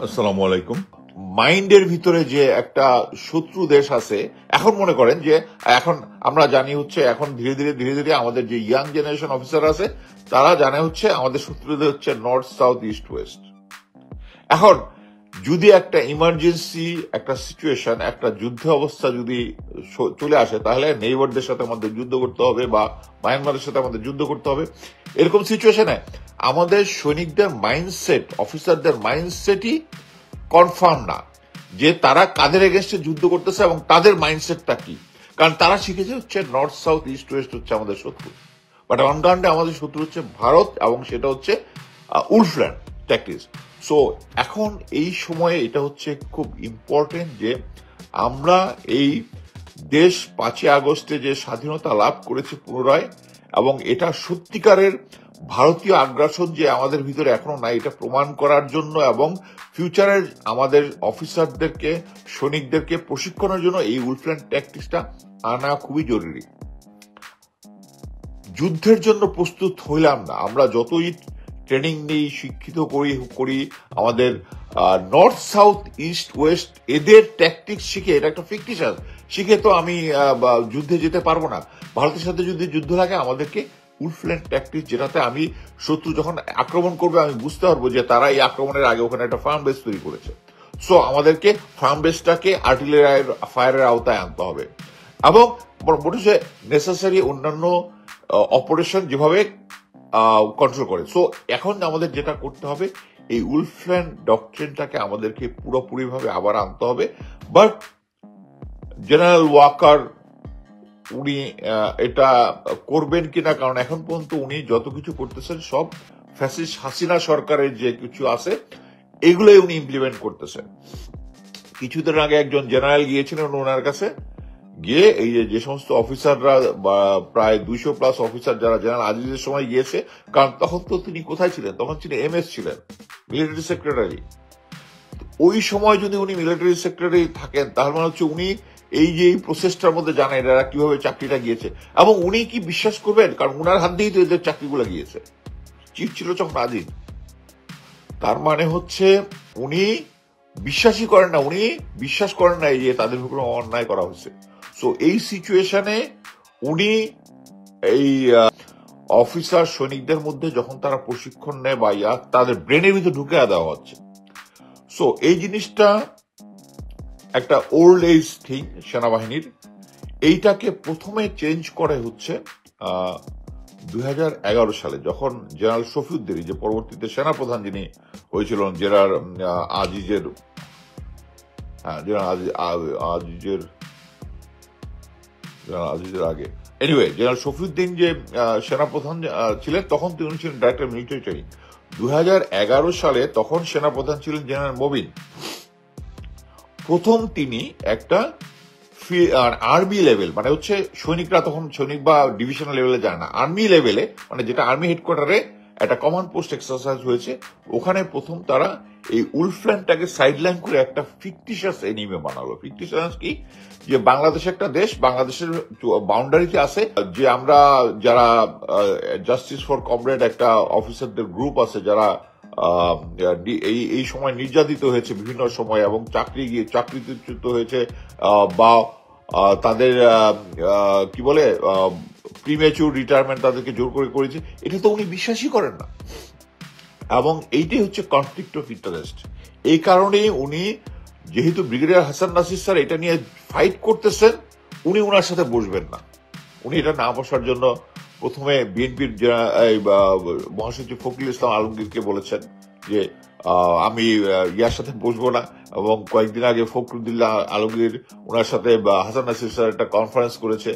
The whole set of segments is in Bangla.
আসসালামু আলাইকুম। মাইন্ডের ভিতরে যে একটা শত্রু দেশ আছে, এখন মনে করেন যে এখন আমরা জানি হচ্ছে এখন ধীরে ধীরে আমাদের যে ইয়াং জেনারেশন অফিসার আছে তারা জানে হচ্ছে আমাদের শত্রুদের হচ্ছে নর্থ সাউথ ইস্ট ওয়েস্ট। এখন যদি একটা ইমার্জেন্সি একটা সিচুয়েশন একটা যুদ্ধ অবস্থা যদি চলে আসে তাহলে নেইবারদের সাথে আমাদের যুদ্ধ করতে হবে বা মায়ানমারের সাথে আমাদের যুদ্ধ করতে হবে। এরকম সিচুয়েশনে আমাদের সৈনিকদের মাইন্ডসেট অফিসারদের মাইন্ডসেটই কনফার্ম না যে তারা কাদের এগেনস্টে যুদ্ধ করতেছে এবং তাদের মাইন্ডসেটটা কি, কারণ তারা শিখেছে হচ্ছে নর্থ সাউথ ইস্ট ওয়েস্ট হচ্ছে আমাদের শত্রু, বাট অন দ্য হ্যান্ডে আমাদের শত্রু হচ্ছে ভারত এবং সেটা হচ্ছে উলফল্যান্ড ট্যাকটিক্স। সো এখন এই সময়ে এটা হচ্ছে খুব ইম্পর্টেন্ট যে আমরা এই দেশ 5ই আগস্টে যে স্বাধীনতা লাভ করেছে পুনরায়, এবং এটা সত্যিকারের ভারতীয় আগ্রাসন যে আমাদের ভিতরে এখনো নাই এটা প্রমাণ করার জন্য এবং ফিউচারের আমাদের অফিসারদেরকে সৈনিকদেরকে প্রশিক্ষণের জন্য এই উলফল্যান্ড ট্যাকটিক্সটা আনা খুবই জরুরি। যুদ্ধের জন্য প্রস্তুত হইলাম না, আমরা যতই ট্রেনিং নেই শিক্ষিত করি আমাদের নর্থ সাউথ ইস্ট ওয়েস্ট এদের ট্যাকটিক্স শিখে, এটা একটা ফিকটিশন শিখে তো আমি যুদ্ধে যেতে পারবো না। ভারতের সাথে যদি যুদ্ধ লাগে আমাদেরকে উলফল্যান্ড ট্যাকটিক্স, যেটাতে আমি শত্রু যখন আক্রমণ করবে আমি বুঝতে পারবো যে তারা এই আক্রমণের আগে ওখানে একটা ফার্ম বেস তৈরি করেছে। সো আমাদেরকে ফার্ম বেসটাকে আর্টিলারি ফায়ারের আওতায় আনতে হবে এবং মোটামুটি নেসেসারি অন্যান্য অপারেশন যেভাবে কন্ট্রোল করে। সো এখন আমাদের যেটা করতে হবে এই উলফল্যান্ড ডক্ট্রিনটাকে আমাদেরকে পুরোপুরিভাবে আবার আনতে হবে। বাট জেনারেল ওয়াকার উনি এটা করবেন কিনা, কারণ এখন পর্যন্ত উনি যত কিছু করতেছেন সব ফ্যাসিস্ট হাসিনা সরকারের যে কিছু আছে এগুলোই উনি ইমপ্লিমেন্ট করতেছেন। কিছুদিন আগে একজন জেনারেল গিয়েছিলেন ওনার কাছে, গিয়ে এই যে সমস্ত অফিসাররা প্রায় 200+ অফিসার যারা জেনারেল আজিজের সময় গিয়েছে, কারণ তখন তো তিনি কোথায় ছিলেন, তখন তিনি MS ছিলেন, মিলিটারি সেক্রেটারি। ওই সময় যদি উনি মিলিটারি সেক্রেটারি থাকেন তাহলে মানে হচ্ছে উনি এই যে এই প্রসেসটার মধ্যে জানেন এরা কিভাবে চাকরিটা গিয়েছে, এবং উনি কি বিশ্বাস করবেন, কারণ উনার হাত দিয়েই তো এদের চাকরিগুলো গিয়েছে। চিফ ছিল যখন আজিজ, তার মানে হচ্ছে উনি বিশ্বাসই করেন না, উনি বিশ্বাস করেন না এই যে তাদের উপর অন্যায় করা হয়েছে। সো এই সিচুয়েশনে উনি এই অফিসার সৈনিকদের মধ্যে যখন তারা প্রশিক্ষণ নেয় বা তাদের ব্রেনের ভিতরে ঢুকে দেওয়া হচ্ছে। সো এই জিনিসটা একটা ওল্ড এজ থিং সেনাবাহিনীর, এইটাকে প্রথমে চেঞ্জ করে হচ্ছে 2011 সালে যখন জেনারেল শফিউদ্দিন, যে পরবর্তীতে সেনাপ্রধান যিনি হয়েছিলেন জেনারেল আজিজের আগে, এনিওয়ে জেনারেল শফিউদ্দিন যে সেনাপ্রধান ছিলেন তখন তিনি ছিলেন ডাইরেক্টর মিলিটারি ট্রেনিং। 2011 সালে তখন সেনাপ্রধান ছিলেন জেনারেল মবিন। প্রথম তিনি একটা আর্মি লেভেল, মানে হচ্ছে সৈনিকরা তখন সৈনিক বা ডিভিশনাল লেভেলে যায় না, আর্মি লেভেলে, মানে যেটা আর্মি হেডকোয়ার্টারে একটা কমান্ড পোস্ট এক্সারসাইজ হয়েছে, ওখানে প্রথম তারা এই উলফল্যান্ডটাকে সাইডলাইন করে একটা ফিকটিশিয়াস এনিমে বানালো। ফিকটিশিয়াস কি, যে বাংলাদেশ একটা দেশ, বাংলাদেশের বাউন্ডারিতে আছে, যে আমরা যারা জাস্টিস ফর কমরেড একটা অফিসারদের গ্রুপ আছে যারা এই সময় নির্যাতিত হয়েছে বিভিন্ন সময় এবং চাকরিচ্যুত হয়েছে বা তাদের কি বলে প্রিমেচুর রিটায়ারমেন্ট তাদেরকে জোর করে করেছে, এটা তো উনি বিশ্বাসই করেন না, এবং এইটাই হচ্ছে কনফ্লিক্ট অফ ইন্টারেস্ট। এই কারণে উনি, যেহেতু ব্রিগেডিয়ার হাসান নাসির স্যার এটা নিয়ে ফাইট করতেছেন, উনি ওনার সাথে বসবেন না। উনি এটা না বসার জন্য প্রথমে বিএনপির মহাসচিব ফখরুল ইসলাম আলমগীরকে বলেছেন যে আমি ইয়ার সাথে বসবো না, এবং কয়েকদিন আগে ফখরুদ্দিল্লাহ আলমগীর ওনার সাথে হাসান নাসির স্যার একটা কনফারেন্স করেছে,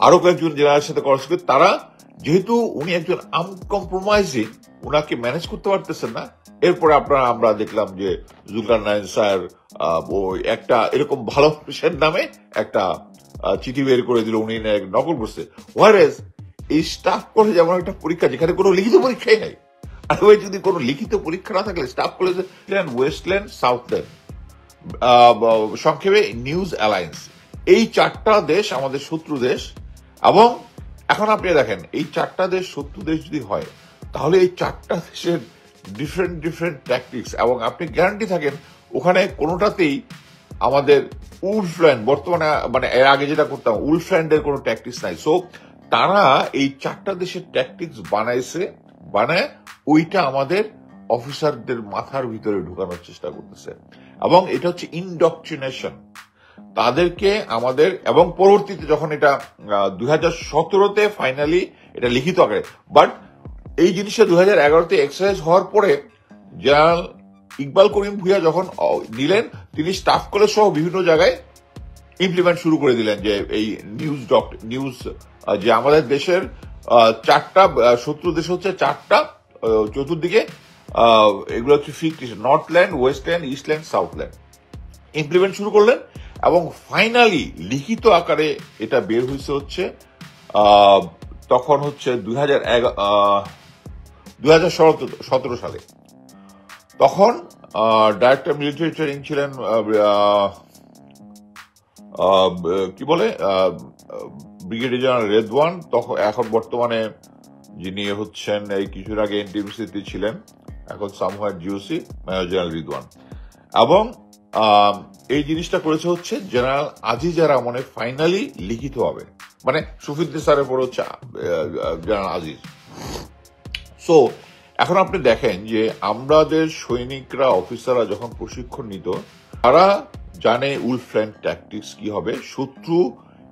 আরো কয়েকজন জেনারেলের সাথে করেছে। তারা যেহেতু উনি একজন আনকম্প্রোমাইজিং, উনাকে ম্যানেজ করতে পারতেছেন না। এরপরে আমরা দেখলাম যে জুলকারনাইন স্যার একটা এরকম ভালো পেশেন্ট নামে একটা চিঠি বের করে দিল, উনি নকল করছে। ওয়ারেজ এই স্টাফ কলেজ যেমন একটা পরীক্ষা যেখানে কোনো লিখিত পরীক্ষাই নাই, আর ওই যদি কোনো লিখিত পরীক্ষা না থাকলে স্টাফ কলেজে ওয়েস্টল্যান্ড সাউথল্যান্ড, সংক্ষেপে নিউজ অ্যালায়েন্স, এই 4টা দেশ আমাদের শত্রু দেশ। এবং এখন আপনি দেখেন এই 4টা দেশ শত্রু দেশ যদি হয় তাহলে এই 4টা দেশের ডিফারেন্ট ডিফারেন্ট ট্যাকটিক্স, এবং আপনি গ্যারান্টি থাকেন ওখানে কোনোটাতেই আমাদের উলফল্যান্ড বর্তমানে মানে এর আগে যেটা করতাম উলফল্যান্ডের কোনো ট্যাকটিক্স নাই। সো তারা এই 4টা দেশের ট্যাকটিক্স বানায় ওইটা আমাদের অফিসারদের মাথার ভিতরে ঢুকানোর চেষ্টা করতেছে, এবং এটা হচ্ছে ইনডক্ট্রিনেশন তাদেরকে আমাদের। এবং পরবর্তীতে যখন এটা 2017-তে ফাইনালি এটা লিখিত আকারে, বাট এই জিনিসটা 2011-তে এক্সারসাইজ হওয়ার পরে জেনারেল ইকবাল করিম ভুঁইয়া যখন নিলেন, তিনি স্টাফ কলেজ সহ বিভিন্ন জায়গায় ইমপ্লিমেন্ট শুরু করে দিলেন যে এই নিউজ যে আমাদের দেশের 4টা শত্রু দেশ হচ্ছে 4টা, চতুর্দিকে এগুলো হচ্ছে ফিকটিশন, নর্থল্যান্ড, ওয়েস্টল্যান্ড, ইস্টল্যান্ড, সাউথল্যান্ড ইমপ্লিমেন্ট শুরু করলেন। এবং ফাইনালি লিখিত আকারে এটা বের হয়েছে হচ্ছে তখন হচ্ছে 2017 সালে। তখন ডাইরেক্টর মিলিটারি ট্রেনিং ছিলেন কি বলে ব্রিগেডিয়ার জেনারেল রেদওয়ান, তখন এখন বর্তমানে যিনি হচ্ছেন এই কিছুর আগে এনটিভিসিতে ছিলেন, এখন সামহার জিওসি, মেজর জেনারেল রিদওয়ান। এবং এই জিনিসটা করেছে হচ্ছে জেনারেল আজিজার আমলে ফাইনালি লিখিত হবে, মানে শফিউদ্দিন স্যারের পরে হচ্ছে জেনারেল আজিজ। সো এখন আপনি দেখেন যে আমাদের সৈনিকরা অফিসাররা যখন প্রশিক্ষণ নিত, তারা জানে উলফল্যান্ড ট্যাকটিক্স কি হবে, শত্রু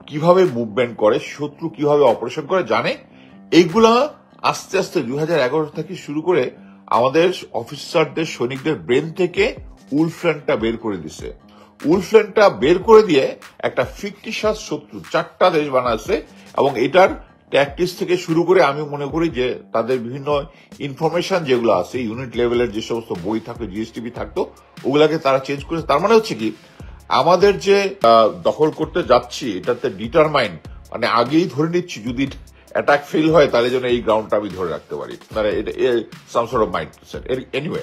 কিভাবে মুভমেন্ট করে, শত্রু কিভাবে অপারেশন করে জানে। এইগুলা আস্তে আস্তে 2011 থেকে শুরু করে আমাদের অফিসারদের সৈনিকদের ব্রেন থেকে উলফল্যান্ডটা বের করে দিছে। উলফল্যান্ডটা বের করে দিয়ে একটা ফিকটিশাস শত্রু 4টা দেশ বানাচ্ছে, এবং এটার ট্যাকটিক্স থেকে শুরু করে আমি মনে করি যে তাদের বিভিন্ন ইনফরমেশন যেগুলো আছে ইউনিট লেভেলের যে সমস্ত বই থাকতো, জিএসটিভি থাকতো, ওগুলাকে তারা চেঞ্জ করেছে। তার মানে হচ্ছে কি আমাদের যে দখল করতে যাচ্ছি এটাতে ডিটারমাইন, মানে আগেই ধরে নিচ্ছি যদি অ্যাটাক ফেল হয় তাহলে যেন এই গ্রাউন্ডটা আমি ধরে রাখতে পারি, মানে এটা some sort of mind set. Anyway,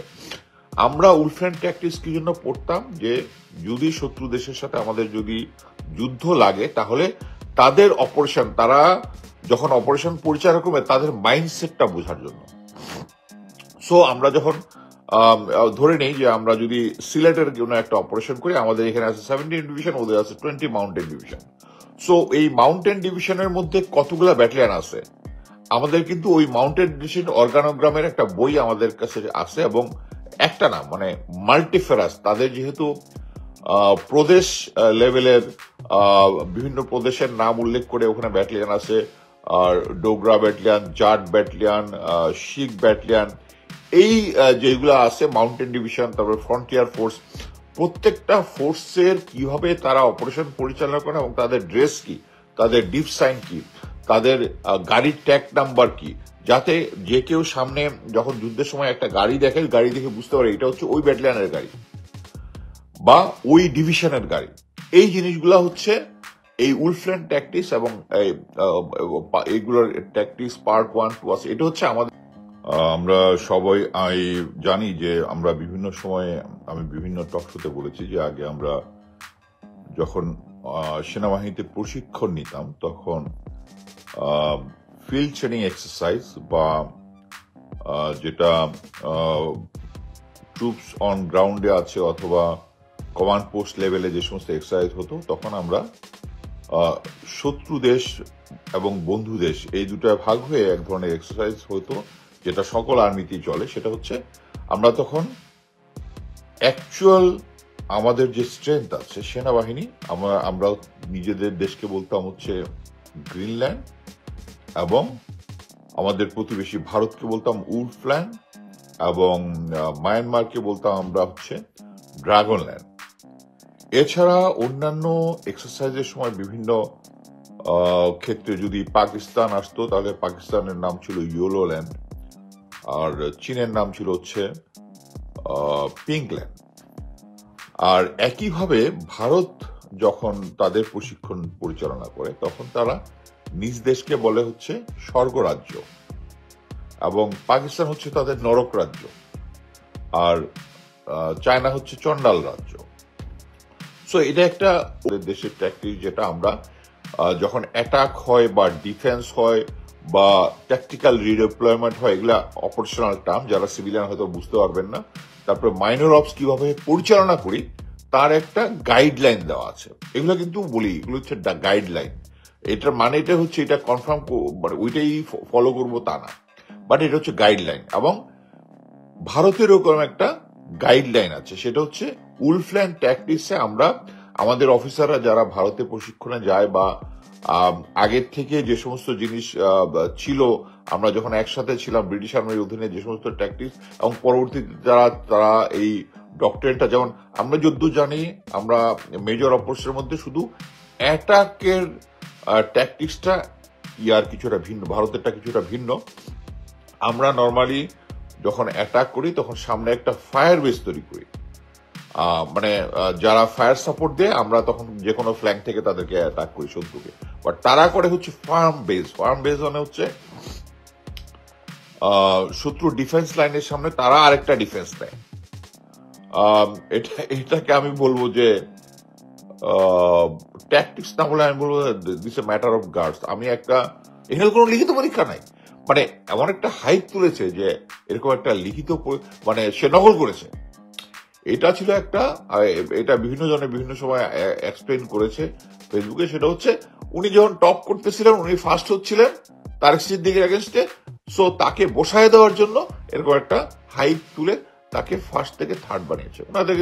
আমরা উলফল্যান্ড ট্যাকটিক্স কি জন্য পড়তাম, যে যদি শত্রু দেশের সাথে আমাদের যদি যুদ্ধ লাগে তাহলে তাদের অপারেশন, তারা যখন অপারেশন পরিচালনা করবে তাদের মাইন্ডসেটটা বোঝার জন্য। সো আমরা যখন ধরে নেই যে আমরা যদি সিলেটের জন্য একটা অপারেশন করি, আমাদের এখানে আছে 17 ডিভিশন, ওদের আছে 20 মাউন্টেন ডিভিশন। সো এই মাউন্টেন ডিভিশনের মধ্যে কতগুলো ব্যাটালিয়ান আছে, আমাদের কিন্তু ওই মাউন্টেন ডিভিশন অর্গানোগ্রামের একটা বই আমাদের কাছে আছে, এবং একটা না মানে মাল্টিফেরাস, তাদের যেহেতু প্রদেশ লেভেলের বিভিন্ন প্রদেশের নাম উল্লেখ করে ওখানে ব্যাটালিয়ান আছে, আর ডোগরা ব্যাটালিয়ান, জাট ব্যাটালিয়ান, শিখ ব্যাটালিয়ান, এই যেগুলো আছে মাউন্টেন ডিভিশন, তারপরে ফ্রন্টিয়ার ফোর্স, প্রত্যেকটা ফোর্সের কিভাবে তারা অপারেশন পরিচালনা করে এবং তাদের ড্রেস কি, তাদের ডিপ সাইন কি, তাদের গাড়ির ট্যাগ নাম্বার কি, যাতে যে কেউ সামনে যখন যুদ্ধের সময় একটা গাড়ি দেখে বুঝতে পারে এটা হচ্ছে ওই ব্যাটালিয়ানের গাড়ি বা ওই ডিভিশনের গাড়ি। এই জিনিসগুলা হচ্ছে এই উলফল্যান্ড ট্যাকটিক্স, এবং এইগুলোর ট্যাকটিক্স পার্ট 1, 2 আছে। এটা হচ্ছে আমাদের, আমরা সবাই জানি যে আমরা বিভিন্ন সময়ে, আমি বিভিন্ন টক শোতে বলেছি যে আগে আমরা যখন সেনাবাহিনীতে প্রশিক্ষণ নিতাম তখন ফিল্ড ট্রেনিং এক্সারসাইজ বা যেটা ট্রুপস অন গ্রাউন্ডে আছে অথবা কমান্ড পোস্ট লেভেলে যে সমস্ত এক্সারসাইজ হতো, তখন আমরা শত্রু দেশ এবং বন্ধু দেশ এই দুটায় ভাগ হয়ে এক ধরনের এক্সারসাইজ হতো, যেটা সকল আর্মিতেই চলে। সেটা হচ্ছে আমরা তখন অ্যাকচুয়াল আমাদের যে স্ট্রেংথ আছে সেনাবাহিনী, আমরা নিজেদের দেশকে বলতাম হচ্ছে গ্রিনল্যান্ড, এবং আমাদের প্রতিবেশী ভারতকে বলতাম উলফল্যান্ড, এবং মায়ানমারকে বলতাম আমরা হচ্ছে ড্রাগনল্যান্ড। এছাড়া অন্যান্য এক্সারসাইজের সময় বিভিন্ন ক্ষেত্রে যদি পাকিস্তান আসতো তাহলে পাকিস্তানের নাম ছিল ইয়োলোল্যান্ড, আর চীনের নাম ছিল হচ্ছে পিঙ্কল্যান্ড। আর একইভাবে ভারত যখন তাদের প্রশিক্ষণ পরিচালনা করে তখন তারা নিজ দেশকে বলে হচ্ছে স্বর্গরাজ্য, এবং পাকিস্তান হচ্ছে তাদের নরক রাজ্য, আর চায়না হচ্ছে চন্ডাল রাজ্য। সো এটা একটা দেশের ট্যাকটিক, যেটা আমরা যখন অ্যাটাক হয় বা ডিফেন্স হয় বা ট্যাকটিক্যাল রিডিপ্লয়মেন্ট হয়, এগুলা অপারেশনাল টার্ম, যারা সিভিলিয়ান হয়তো বুঝতে পারবেন না। তারপরে মাইনর অপস কিভাবে পরিচালনা করি তার একটা গাইডলাইন দেওয়া আছে। এগুলো কিন্তু বলি, এগুলো হচ্ছে গাইডলাইন। এটার মানে এটা হচ্ছে এটা কনফার্ম মানে ওইটাই ফলো করবো তা না, বাট এটা হচ্ছে গাইডলাইন। এবং ভারতের ওরকম একটা গাইডলাইন আছে, সেটা হচ্ছে উলফল্যান্ড ট্যাকটিক্সে আমরা আমাদের অফিসাররা যারা ভারতে প্রশিক্ষণে যায় বা আগের থেকে যে সমস্ত জিনিস ছিল, আমরা যখন একসাথে ছিলাম ব্রিটিশ আর্মির অধীনে, যে সমস্ত ট্যাকটিক্স এবং পরবর্তীতে তারা এই ডক্টরেটটা, যেমন আমরা যদ্দূর জানি আমরা মেজর অপারেশনের মধ্যে শুধু অ্যাটাকের ট্যাকটিক্সটা ইয়ার কিছুটা ভিন্ন, ভারতেরটা কিছুটা ভিন্ন। আমরা নর্মালি যখন অ্যাটাক করি তখন সামনে একটা ফায়ার বেস তৈরি করি, মানে যারা ফায়ার সাপোর্ট দেয় আমরা তখন যে কোনো ফ্ল্যাঙ্ক থেকে তাদেরকে অ্যাটাক করি শত্রুকে। বাট তারা করে হচ্ছে ফার্ম বেস। ফার্ম বেস মানে হচ্ছে শত্রু ডিফেন্স লাইনের সামনে তারা আরেকটা ডিফেন্স দেয়। এটাকে আমি বলবো যে ট্যাকটিক্স না বলে আমি বলবো this a matter of guards. আমি একটা, এখানে কোনো লিখিত পরীক্ষা নাই, মানে এমন একটা হাইপ তুলেছে যে এরকম একটা লিখিত মানে সে নকল করেছে। এটা ছিল একটা, এটা বিভিন্ন জনে বিভিন্ন সময় এক্সপ্লেন করেছে ফেসবুকে। সেটা হচ্ছে উনি যখন টপ করতেছিলেন, উনি ফার্স্ট হচ্ছিলেন তারেক সিদ্দিকের এগেনস্টে, সো তাকে বসায় দেওয়ার জন্য এরকম একটা হাইপ তুলে তাকে ফার্স্ট থেকে থার্ড বানিয়েছে ওনাদের।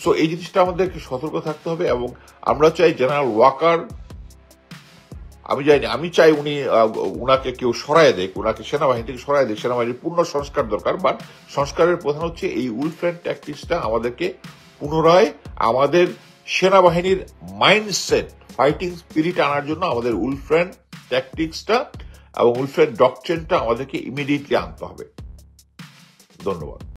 সো এই জিনিসটা আমাদেরকে সতর্ক থাকতে হবে। এবং আমরা চাই জেনারেল ওয়াকার, আমি চাই উনাকে কেউ সরায় দেখ, উনাকে সেনাবাহিনী থেকে সরায় দেখ। সেনাবাহিনীর পূর্ণ সংস্কার দরকার, বাট সংস্কারের প্রধান হচ্ছে এই উলফল্যান্ড ট্যাকটিক্সটা আমাদেরকে পুনরায় আমাদের সেনাবাহিনীর মাইন্ডসেট, ফাইটিং স্পিরিট আনার জন্য আমাদের উলফল্যান্ড ট্যাকটিক্সটা এবং উলফল্যান্ড ডকট্রিনটা আমাদেরকে ইমিডিয়েটলি আনতে হবে। ধন্যবাদ।